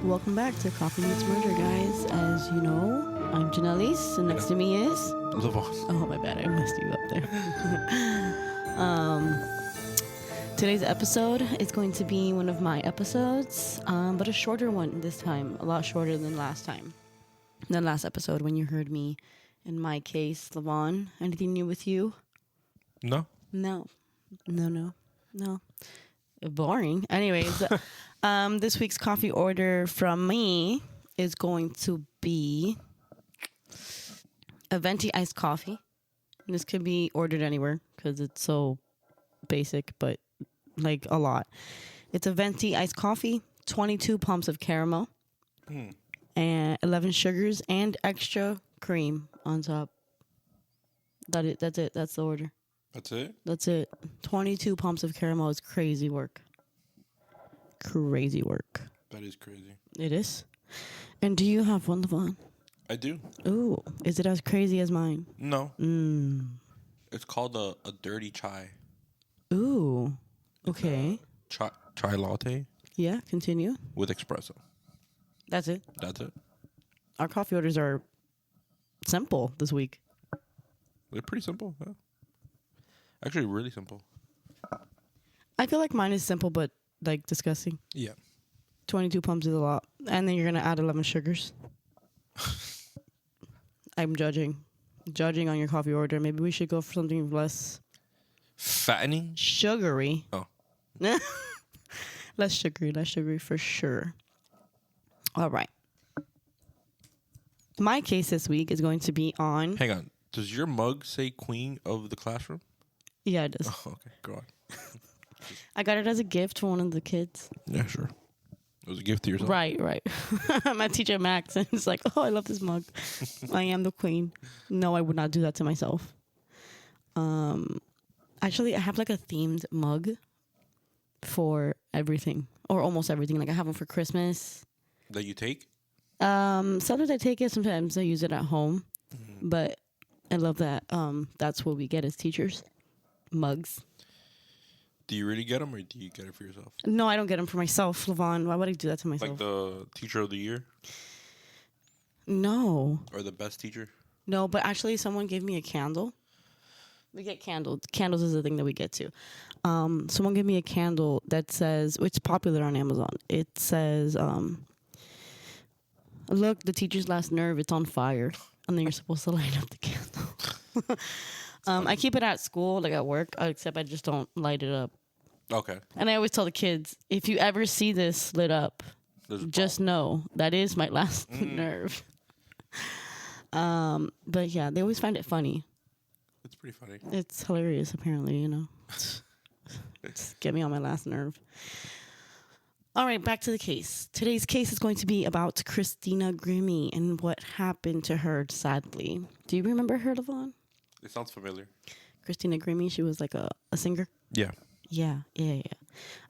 Welcome back to Coffee Meets Murder, guys. As you know, I'm Janelle's, and next to me is... Levon. Oh, my bad. I messed you up there. Today's episode is going to be one of my episodes, but a shorter one this time. A lot shorter than last time. Than last episode when you heard me. In my case, Levon, anything new with you? No. No. Boring. Anyways, this week's coffee order from me is going to be a venti iced coffee. And this could be ordered anywhere because it's so basic, but like a lot. It's a venti iced coffee, 22 pumps of caramel, and 11 sugars and extra cream on top. That's it. That's the order. That's it? That's it. 22 pumps of caramel is crazy work. Crazy work. That is crazy. It is. And do you have one, Levon? I do. Ooh. Is it as crazy as mine? No. It's called a dirty chai. Ooh. Okay. Chai latte Yeah, continue. with espresso. That's it. That's it. Our coffee orders are simple this week. They're pretty simple. Yeah. Actually, really simple. I feel like mine is simple, but like disgusting. Yeah. 22 pumps is a lot. And then you're going to add 11 sugars. I'm judging. Judging on your coffee order. Maybe we should go for something less Fattening? sugary. Oh. Less sugary for sure. All right. My case this week is going to be on... Hang on. Does your mug say queen of the classroom? Yeah, it does. Oh, okay. Go on. I got it as a gift for one of the kids. Yeah, sure. It was a gift to yourself. Right. My teacher, Max, and it's like, oh, I love this mug. I am the queen. No, I would not do that to myself. Actually, I have like a themed mug for everything, or almost everything. Like I have one for Christmas. That you take? Sometimes I take it. Sometimes I use it at home. But I love that. That's what we get as teachers. Mugs. Do you really get them, or do you get it for yourself? No, I don't get them for myself, Levon. Why would I do that to myself? Like the teacher of the year? No. Or the best teacher? No, but actually someone gave me a candle. We get candles. Candles is the thing that we get to. Someone gave me a candle that says, it's popular on Amazon. It says, look, the teacher's last nerve, it's on fire. And then you're supposed to light up the candle. I keep it at school, like at work, except I just don't light it up. Okay. And I always tell the kids, if you ever see this lit up, just know that is my last nerve. But yeah, they always find it funny. It's pretty funny. It's hilarious, apparently, you know. It's get me on my last nerve. All right, back to the case. Today's case is going to be about Christina Grimmie and what happened to her, sadly. Do you remember her, Levon? It sounds familiar. Christina Grimmie, she was like a singer. Yeah. Yeah.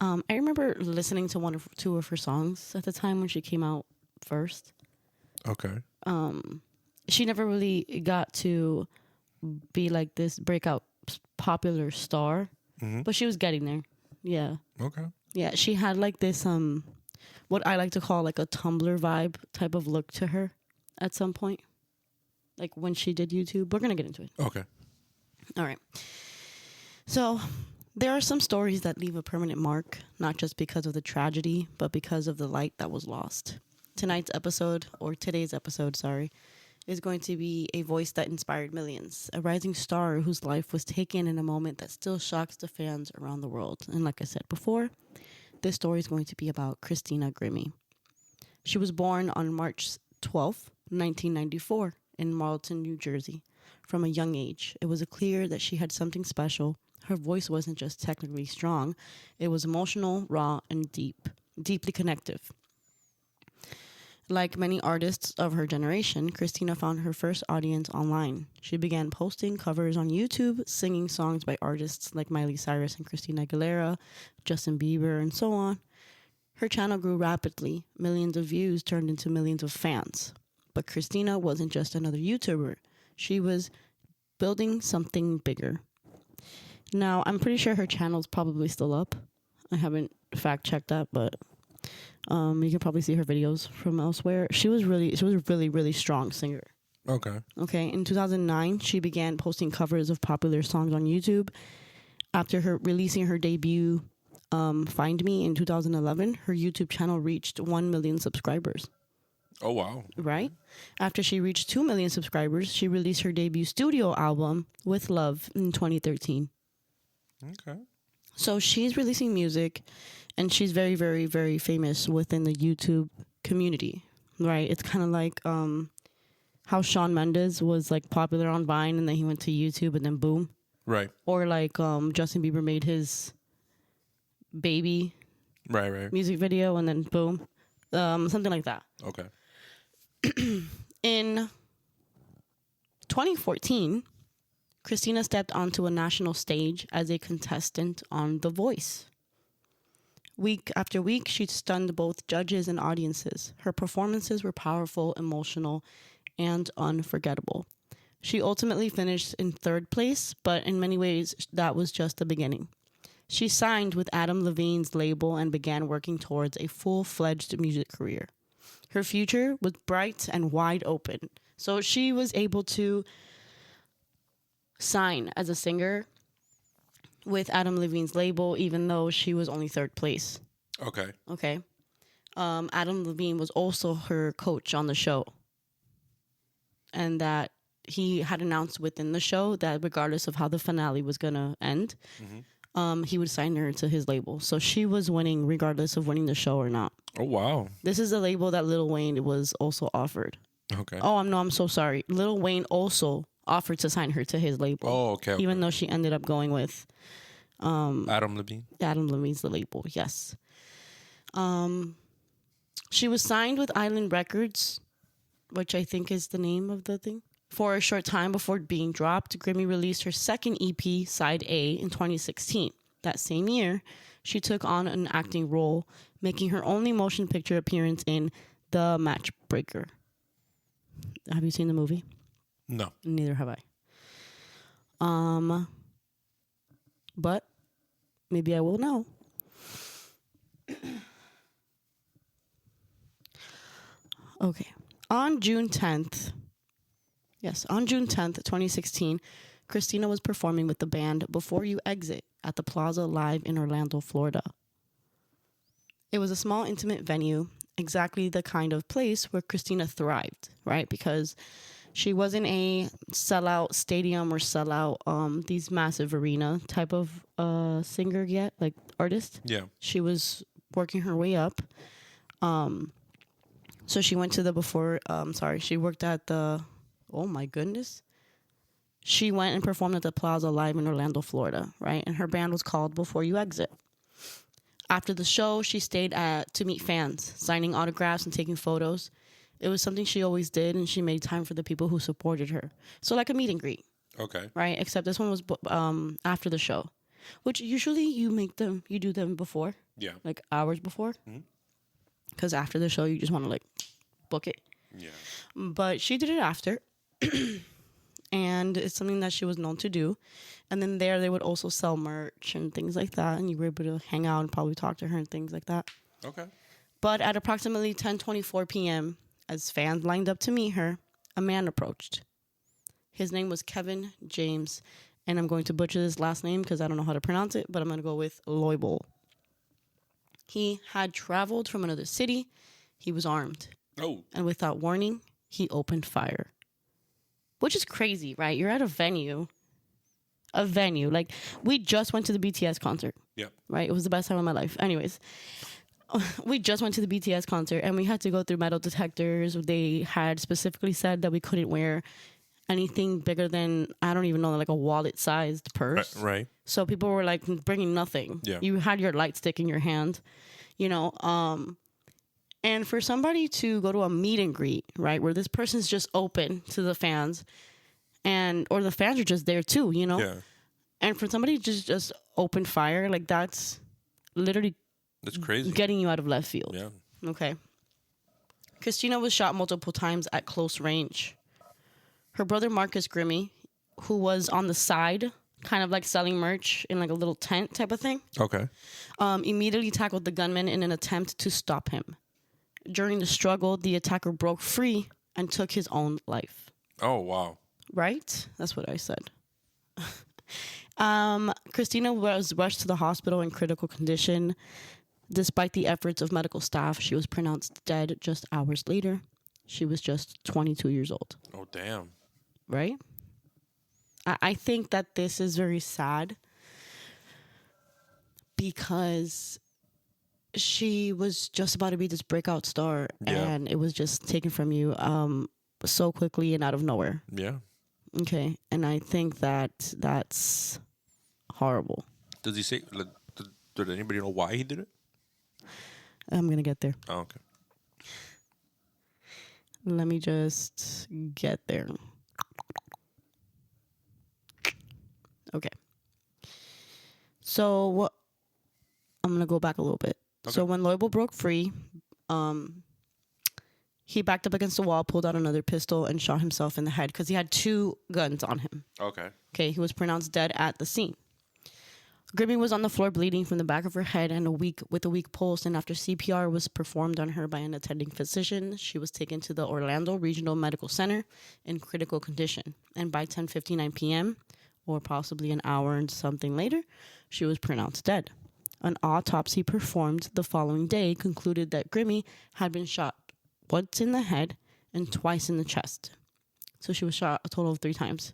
I remember listening to two of her songs at the time when she came out first. Okay. She never really got to be like this breakout popular star, but she was getting there. Yeah. Okay. Yeah, she had like this what I like to call like a Tumblr vibe type of look to her at some point. Like when she did YouTube. We're going to get into it. Okay. All right. So, there are some stories that leave a permanent mark, not just because of the tragedy, but because of the light that was lost. Today's episode, is going to be a voice that inspired millions, a rising star whose life was taken in a moment that still shocks the fans around the world. And like I said before, this story is going to be about Christina Grimmie. She was born on March 12th, 1994, in Marlton, New Jersey. From a young age, it was clear that she had something special. Her voice wasn't just technically strong, it was emotional, raw, and deeply connective. Like many artists of her generation, Christina found her first audience online. She began posting covers on YouTube, singing songs by artists like Miley Cyrus and Christina Aguilera, Justin Bieber, and so on. Her channel grew rapidly. Millions of views turned into millions of fans. But Christina wasn't just another YouTuber. She was building something bigger. Now, I'm pretty sure her channel's probably still up. I haven't fact-checked that, but You can probably see her videos from elsewhere. She was a really strong singer. Okay. Okay. In 2009, she began posting covers of popular songs on YouTube. After her releasing her debut, Find Me, in 2011, her YouTube channel reached 1 million subscribers. Oh, wow. Right? After she reached 2 million subscribers, she released her debut studio album, With Love, in 2013. Okay. So she's releasing music, and she's very, very, very famous within the YouTube community, right? It's kind of like how Shawn Mendes was like popular on Vine, and then he went to YouTube, and then boom. Right. Or like Justin Bieber made his Baby music video, and then boom. Something like that. Okay. In 2014, Christina stepped onto a national stage as a contestant on The Voice. Week after week, she stunned both judges and audiences. Her performances were powerful, emotional, and unforgettable. She ultimately finished in 3rd place, but in many ways, that was just the beginning. She signed with Adam Levine's label and began working towards a full-fledged music career. Her future was bright and wide open. So she was able to sign as a singer with Adam Levine's label, even though she was only 3rd place. Okay. Adam Levine was also her coach on the show. And that he had announced within the show that regardless of how the finale was going to end, he would sign her to his label. So she was winning regardless of winning the show or not. Oh, wow. This is the label that Lil Wayne was also offered. Okay. Oh, I'm so sorry. Lil Wayne also offered to sign her to his label. Oh, okay. Even though she ended up going with Adam Levine. Adam Levine's the label, yes. She was signed with Island Records, which I think is the name of the thing. For a short time before being dropped, Grimmie released her 2nd EP, Side A, in 2016. That same year, she took on an acting role, making her only motion picture appearance in The Matchbreaker. Have you seen the movie? No. Neither have I. But maybe I will now. Okay. On June 10th, 2016, Christina was performing with the band Before You Exit at the Plaza Live in Orlando, Florida. It was a small, intimate venue, exactly the kind of place where Christina thrived, right? Because she wasn't a sellout stadium or sellout these massive arena type of singer yet, like artist. Yeah. She was working her way up. So she went to the she worked at the, oh my goodness. She went and performed at the Plaza Live in Orlando, Florida, right? And her band was called Before You Exit. After the show, she stayed to meet fans, signing autographs and taking photos. It was something she always did, and she made time for the people who supported her. So like a meet and greet. Okay. Right? Except this one was after the show, which usually you do them before. Yeah. Like hours before. Because after the show, you just want to like book it. Yeah. But she did it after. And it's something that she was known to do. And then they would also sell merch and things like that. And you were able to hang out and probably talk to her and things like that. Okay. But at approximately 10:24 p.m., as fans lined up to meet her, a man approached. His name was Kevin James. And I'm going to butcher this last name because I don't know how to pronounce it. But I'm going to go with Loibel. He had traveled from another city. He was armed. Oh. And without warning, he opened fire. Which is crazy, right? You're at a venue. Like, we just went to the BTS concert. Yeah. Right? It was the best time of my life. Anyways, we just went to the BTS concert, and we had to go through metal detectors. They had specifically said that we couldn't wear anything bigger than, I don't even know, like a wallet-sized purse. Right. So people were, like, bringing nothing. Yeah. You had your light stick in your hand, you know. And for somebody to go to a meet and greet, right, where this person's just open to the fans, or the fans are just there too, you know? Yeah. And for somebody to just open fire, like that's literally That's crazy. getting you out of left field. Yeah. Okay. Christina was shot multiple times at close range. Her brother Marcus Grimmie, who was on the side kind of like selling merch in like a little tent type of thing. Okay. Immediately tackled the gunman in an attempt to stop him. During the struggle, the attacker broke free and took his own life. Oh, wow. Right? That's what I said. Christina was rushed to the hospital in critical condition. Despite the efforts of medical staff, she was pronounced dead just hours later. She was just 22 years old. Oh, damn. Right? I think that this is very sad because she was just about to be this breakout star, and it was just taken from you so quickly and out of nowhere. Yeah. Okay, and I think that that's horrible. Does he say? Did anybody know why he did it? I'm gonna get there. Oh, okay. Let me just get there. Okay. So I'm going to go back a little bit. Okay. So when Loibel broke free, he backed up against the wall, pulled out another pistol, and shot himself in the head because he had 2 guns on him. Okay. Okay, he was pronounced dead at the scene. Grimmie was on the floor bleeding from the back of her head and with a weak pulse, and after CPR was performed on her by an attending physician, she was taken to the Orlando Regional Medical Center in critical condition. And by 10:59 p.m., or possibly an hour and something later, she was pronounced dead. An autopsy performed the following day concluded that Grimmie had been shot once in the head and twice in the chest. So she was shot a total of 3 times.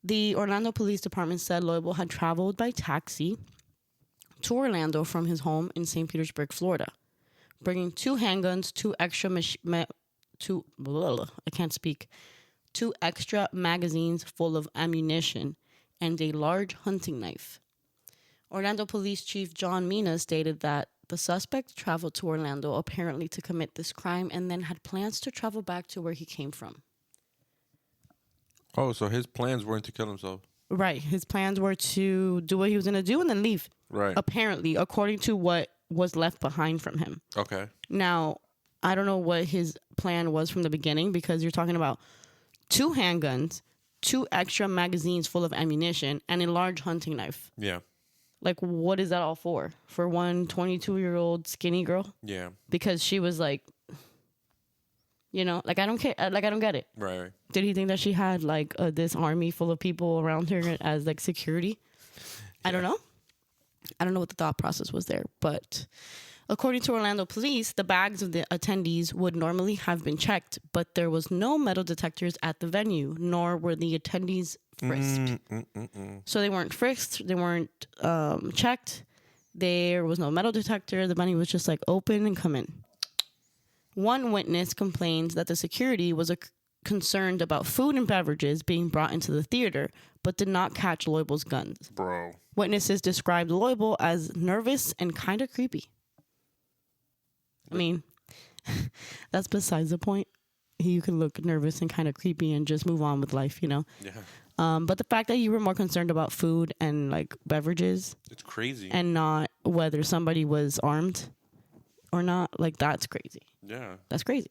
The Orlando Police Department said Loibel had traveled by taxi to Orlando from his home in St. Petersburg, Florida, bringing 2 handguns, 2 extra magazines full of ammunition, and a large hunting knife. Orlando Police Chief John Mina stated that the suspect traveled to Orlando apparently to commit this crime and then had plans to travel back to where he came from. Oh, so his plans weren't to kill himself. Right. His plans were to do what he was going to do and then leave. Right. Apparently, according to what was left behind from him. Okay. Now, I don't know what his plan was from the beginning because you're talking about 2 handguns, 2 extra magazines full of ammunition, and a large hunting knife. Yeah. Like, what is that all for? For one 22-year-old skinny girl? Yeah. Because she was like, you know, like, I don't care. Like, I don't get it. Right. Did he think that she had, like, this army full of people around her as, like, security? I don't know. I don't know what the thought process was there. But according to Orlando Police, the bags of the attendees would normally have been checked, but there was no metal detectors at the venue, nor were the attendees frisked. So they weren't frisked. They weren't checked. There was no metal detector. The venue was just, like, open and come in. One witness complained that the security was concerned about food and beverages being brought into the theater, but did not catch Loibel's guns. Bro. Witnesses described Loibel as nervous and kind of creepy. I mean, that's besides the point. You can look nervous and kind of creepy and just move on with life, you know? Yeah. But the fact that you were more concerned about food and, like, beverages. It's crazy. And not whether somebody was armed or not, like, that's crazy. Yeah. That's crazy.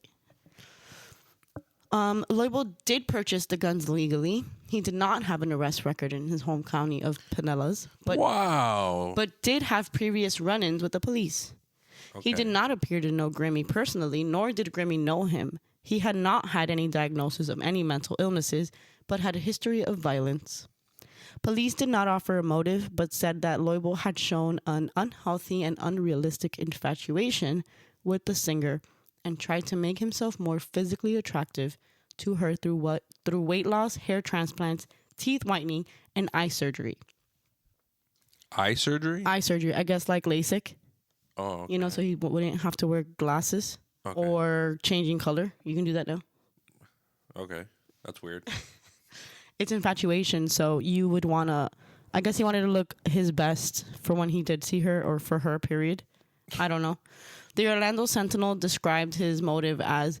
Loibel did purchase the guns legally. He did not have an arrest record in his home county of Pinellas. But did have previous run-ins with the police. Okay. He did not appear to know Grimmie personally, nor did Grimmie know him. He had not had any diagnosis of any mental illnesses, but had a history of violence. Police did not offer a motive, but said that Loibel had shown an unhealthy and unrealistic infatuation with the singer and tried to make himself more physically attractive to her through weight loss, hair transplants, teeth whitening, and eye surgery. Eye surgery? Eye surgery. I guess like LASIK. Oh, okay. You know, so he wouldn't have to wear glasses or changing color. You can do that now. Okay. That's weird. It's infatuation, so you would want to... I guess he wanted to look his best for when he did see her or for her, period. I don't know. The Orlando Sentinel described his motive as,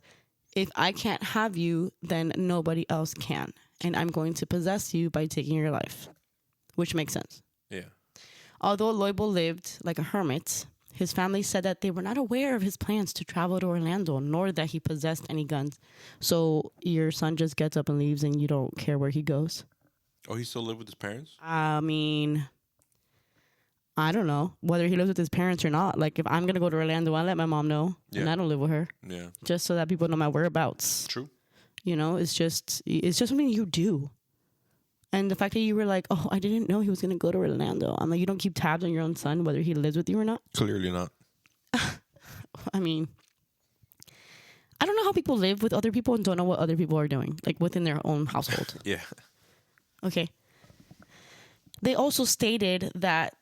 if I can't have you, then nobody else can. And I'm going to possess you by taking your life. Which makes sense. Yeah. Although Loibel lived like a hermit, his family said that they were not aware of his plans to travel to Orlando, nor that he possessed any guns. So your son just gets up and leaves and you don't care where he goes? Oh, he still live with his parents? I mean, I don't know whether he lives with his parents or not. Like, if I'm going to go to Orlando, I let my mom know. Yeah. And I don't live with her. Yeah. Just so that people know my whereabouts. True. You know, it's just something you do. And the fact that you were like, oh, I didn't know he was going to go to Orlando. I'm like, you don't keep tabs on your own son, whether he lives with you or not. Clearly not. I mean, I don't know how people live with other people and don't know what other people are doing, like within their own household. Yeah. Okay. They also stated that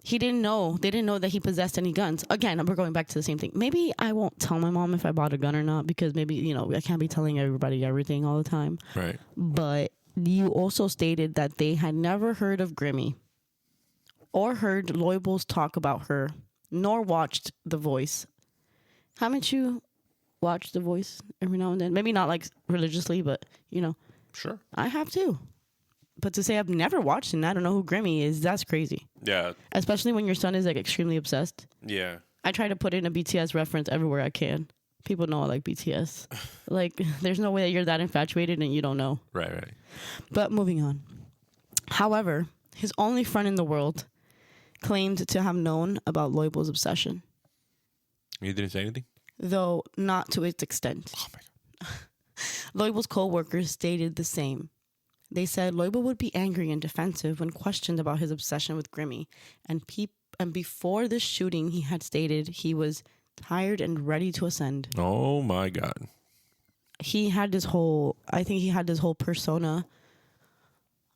they didn't know that he possessed any guns. Again, we're going back to the same thing. Maybe I won't tell my mom if I bought a gun or not, because maybe, you know, I can't be telling everybody everything all the time. Right. But you also stated that they had never heard of Grimmie or heard Loibels talk about her, nor watched The Voice. Haven't you watched The Voice every now and then? Maybe not like religiously, but, you know. Sure. I have too. But to say I've never watched and I don't know who Grimmie is, that's crazy. Yeah. Especially when your son is like extremely obsessed. Yeah. I try to put in a BTS reference everywhere I can. People know I like BTS. Like, there's no way that you're that infatuated and you don't know. Right, right. But moving on. However, his only friend in the world claimed to have known about Loibel's obsession. You didn't say anything? Though not to its extent. Oh, my God. Loibel's co-workers stated the same. They said Loibel would be angry and defensive when questioned about his obsession with Grimmie. And before this shooting, he had stated he was tired and ready to ascend. Oh, my God. He had this whole persona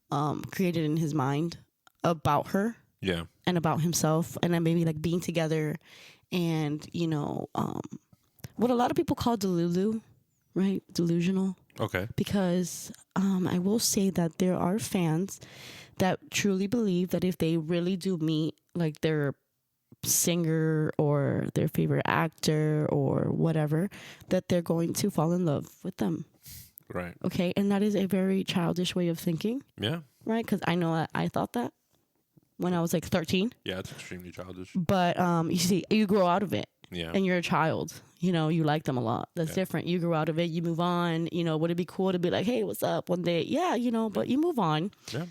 created in his mind about her. Yeah. And about himself. And then maybe like being together and, you know, what a lot of people call delulu, right? Delusional. Okay. Because I will say that there are fans that truly believe that if they really do meet like their singer or their favorite actor or whatever, that they're going to fall in love with them. Right. Okay. And that is a very childish way of thinking. Yeah. Right. Because I know that I thought that when I was like 13. Yeah, it's extremely childish. But you see, you grow out of it. Yeah. And you're a child, you know, you like them a lot. That's different. You grow out of it, you move on. You know, would it be cool to be like, hey, what's up one day? Yeah, you know, but you move on. Yeah.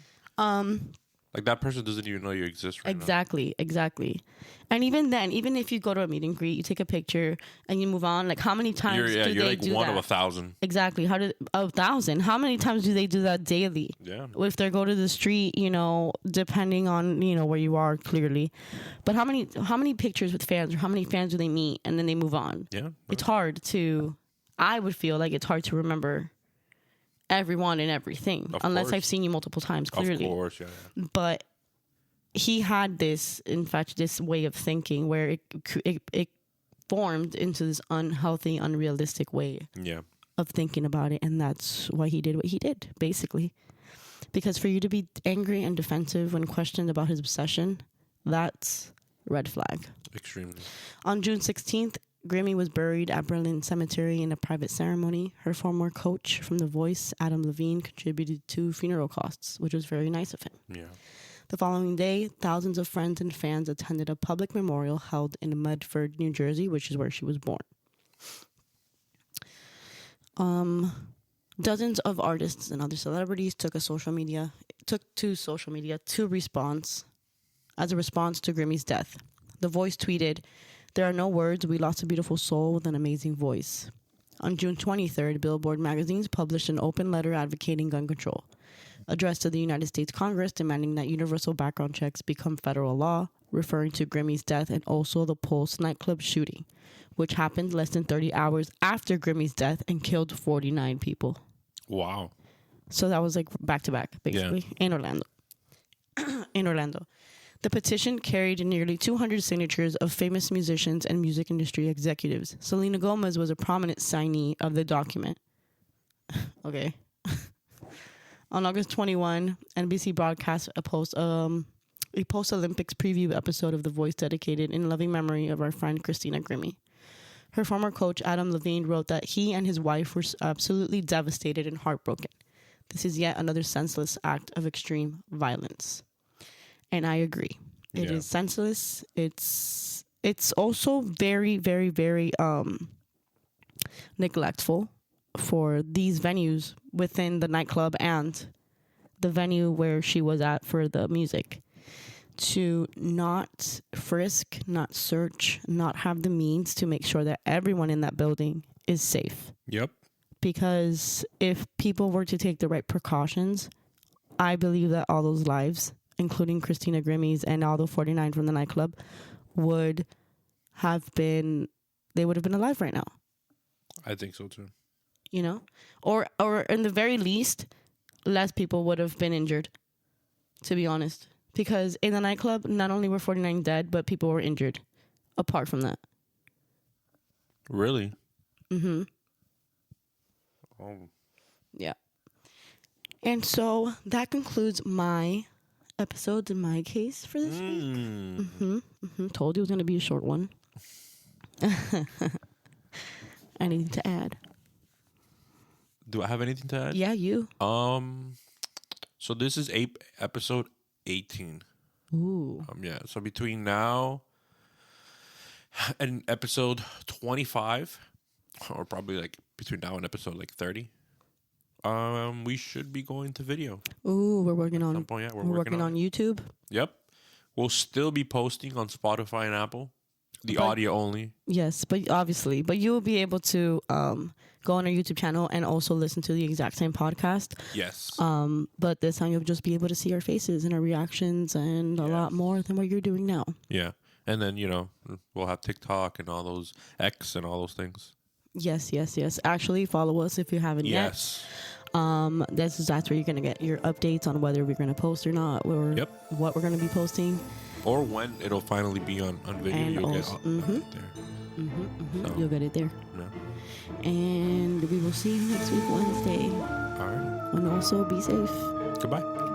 Like that person doesn't even know you exist right now. Exactly. And even then, even if you go to a meet and greet, you take a picture and you move on, like how many times do they like do that? You're like one of 1,000. Exactly. 1,000. How many times do they do that daily? Yeah. If they go to the street, you know, depending on, you know, where you are clearly. But how many pictures with fans or how many fans do they meet and then they move on? Yeah. Right. It's hard to, I would feel like it's hard to remember everyone and everything unless I've seen you multiple times clearly. Of course, yeah. But he had this, in fact, this way of thinking where it formed into this unhealthy, unrealistic way of thinking about it. And that's why he did what he did, basically. Because for you to be angry and defensive when questioned about his obsession, that's red flag. Extremely. On June 16th, Grimmie was buried at Berlin Cemetery in a private ceremony. Her former coach from The Voice, Adam Levine, contributed to funeral costs, which was very nice of him. Yeah. The following day, thousands of friends and fans attended a public memorial held in Medford, New Jersey, which is where she was born. Dozens of artists and other celebrities took to social media as a response to Grimmie's death. The Voice tweeted, "There are no words. We lost a beautiful soul with an amazing voice." On June 23rd, Billboard magazines published an open letter advocating gun control, addressed to the United States Congress demanding that universal background checks become federal law, referring to Grimmie's death and also the Pulse nightclub shooting, which happened less than 30 hours after Grimmie's death and killed 49 people. Wow. So that was like back to back, basically, in Orlando. The petition carried nearly 200 signatures of famous musicians and music industry executives. Selena Gomez was a prominent signee of the document. Okay. On August 21, NBC broadcast a post-Olympics preview episode of The Voice dedicated in loving memory of our friend Christina Grimmie. Her former coach, Adam Levine, wrote that he and his wife were absolutely devastated and heartbroken. This is yet another senseless act of extreme violence. And I agree. It is senseless. It's also very, very, very neglectful for these venues within the nightclub and the venue where she was at for the music to not frisk, not search, not have the means to make sure that everyone in that building is safe. Yep. Because if people were to take the right precautions, I believe that all those lives, including Christina Grimmie's and all the 49 from the nightclub, would have been alive right now. I think so too. You know? Or in the very least, less people would have been injured, to be honest. Because in the nightclub, not only were 49 dead, but people were injured apart from that. Really? Mm-hmm. Oh. Yeah. And so that concludes my episode in my case for this week. Mm-hmm. Mm-hmm. Told you it was going to be a short one. Anything to add? Do I have anything to add? Yeah, you. So this is episode 18. Ooh. Yeah. So between now and episode 25, or probably like between now and episode like 30, we should be going to video. Ooh, we're working on. At some point, yeah, we're working on YouTube. Yep. We'll still be posting on Spotify and Apple. The audio only. Yes, but you will be able to go on our YouTube channel and also listen to the exact same podcast. Yes. But this time you'll just be able to see our faces and our reactions and a lot more than what you're doing now. Yeah. And then, we'll have TikTok and all those X and all those things. Yes. Actually, follow us if you haven't yet. That's where you're going to get your updates on whether we're going to post or not, or what we're going to be posting. Or when it'll finally be on video. And you'll also, get it there. So, you'll get it there. Yeah. And we will see you next week, Wednesday. All right. And also be safe. Goodbye.